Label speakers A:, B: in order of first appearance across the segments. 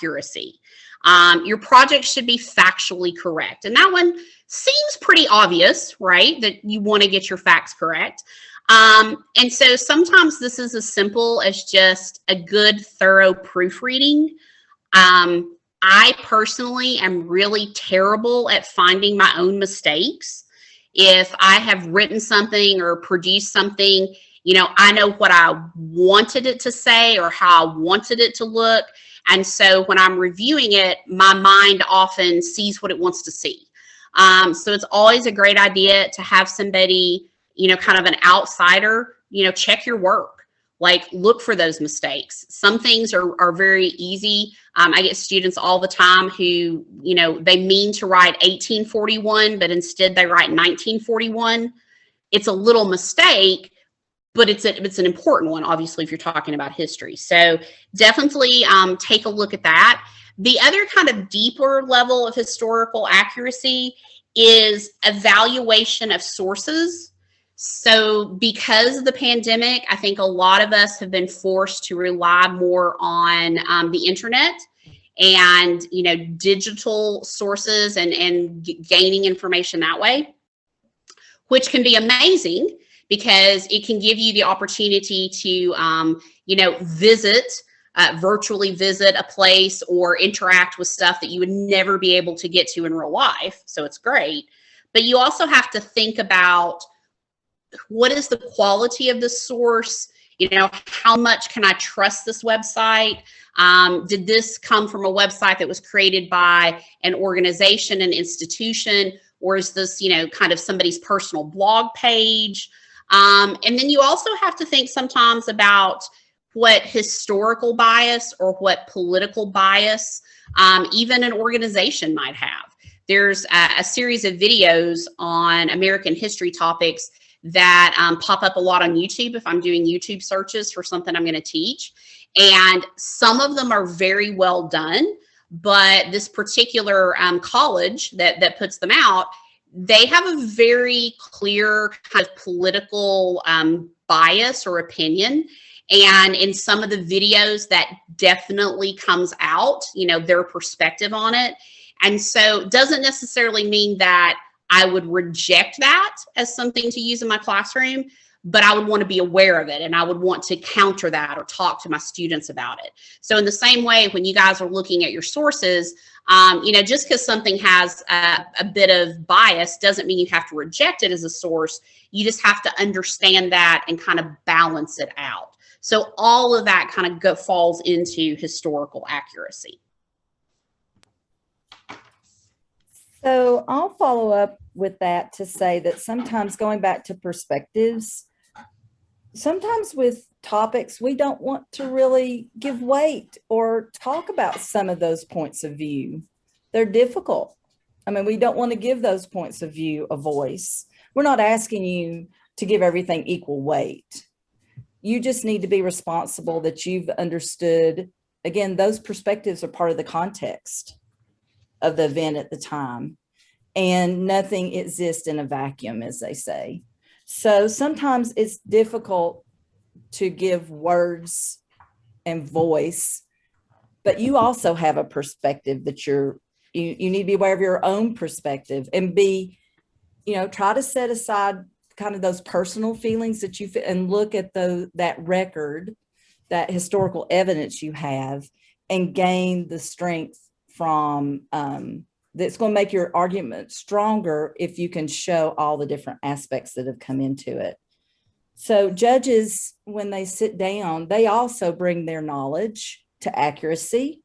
A: accuracy. Your project should be factually correct. And that one seems pretty obvious, right? That you want to get your facts correct. And so sometimes this is as simple as just a good, thorough proofreading. I personally am really terrible at finding my own mistakes. If I have written something or produced something, you know, I know what I wanted it to say or how I wanted it to look. And so when I'm reviewing it, my mind often sees what it wants to see. So it's always a great idea to have somebody, you know, kind of an outsider, you know, check your work. Like, look for those mistakes. Some things are very easy. I get students all the time who, you know, they mean to write 1841, but instead they write 1941. It's a little mistake, but it's an important one, obviously, if you're talking about history. So definitely take a look at that. The other kind of deeper level of historical accuracy is evaluation of sources. So because of the pandemic, I think a lot of us have been forced to rely more on the internet and, you know, digital sources and gaining information that way, which can be amazing because it can give you the opportunity to, you know, virtually visit a place or interact with stuff that you would never be able to get to in real life. So it's great. But you also have to think about, what is the quality of the source? You know, how much can I trust this website? Did this come from a website that was created by an organization, an institution, or is this, you know, kind of somebody's personal blog page? And then you also have to think sometimes about what historical bias or what political bias even an organization might have. There's a series of videos on American history topics that pop up a lot on YouTube if I'm doing YouTube searches for something I'm going to teach. And some of them are very well done, but this particular college that puts them out, they have a very clear kind of political bias or opinion. And in some of the videos that definitely comes out, you know, their perspective on it. And so it doesn't necessarily mean that I would reject that as something to use in my classroom, but I would want to be aware of it and I would want to counter that or talk to my students about it. So in the same way, when you guys are looking at your sources, you know, just because something has a bit of bias doesn't mean you have to reject it as a source. You just have to understand that and kind of balance it out. So all of that kind of falls into historical accuracy.
B: So I'll follow up with that to say that sometimes, going back to perspectives, sometimes with topics, we don't want to really give weight or talk about some of those points of view. They're difficult. I mean, we don't want to give those points of view a voice. We're not asking you to give everything equal weight. You just need to be responsible that you've understood, again, those perspectives are part of the context of the event at the time, and nothing exists in a vacuum, as they say. So sometimes it's difficult to give words and voice, but you also have a perspective that you need to be aware of your own perspective and be, you know, try to set aside kind of those personal feelings that you feel and look at that record, that historical evidence you have, and gain the strength from that's going to make your argument stronger if you can show all the different aspects that have come into it. So judges, when they sit down, they also bring their knowledge to accuracy.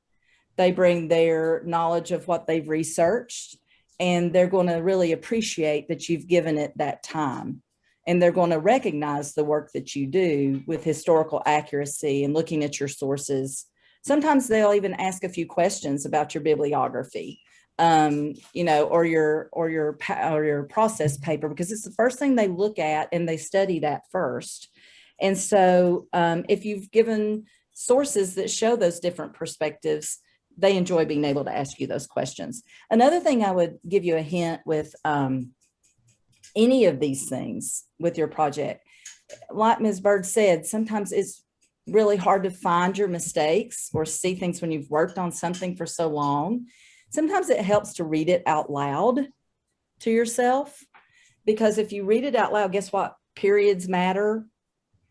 B: They bring their knowledge of what they've researched, and they're going to really appreciate that you've given it that time. And they're going to recognize the work that you do with historical accuracy and looking at your sources. Sometimes they'll even ask a few questions about your bibliography, you know, or your process paper, because it's the first thing they look at and they study that first. And so if you've given sources that show those different perspectives, they enjoy being able to ask you those questions. Another thing I would give you a hint with any of these things with your project, like Ms. Byrd said, sometimes it's really hard to find your mistakes or see things when you've worked on something for so long, sometimes it helps to read it out loud to yourself. Because if you read it out loud, guess what? Periods matter,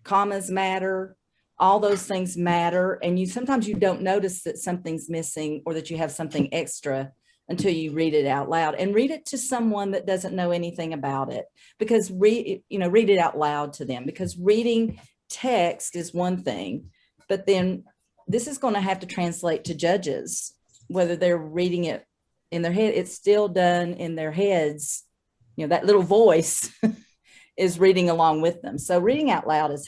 B: commas matter, all those things matter. And sometimes you don't notice that something's missing or that you have something extra until you read it out loud, and read it to someone that doesn't know anything about it, because read it out loud to them, because reading text is one thing, but then this is going to have to translate to judges, whether they're reading it in their head, it's still done in their heads. That little voice is reading along with them. So reading out loud is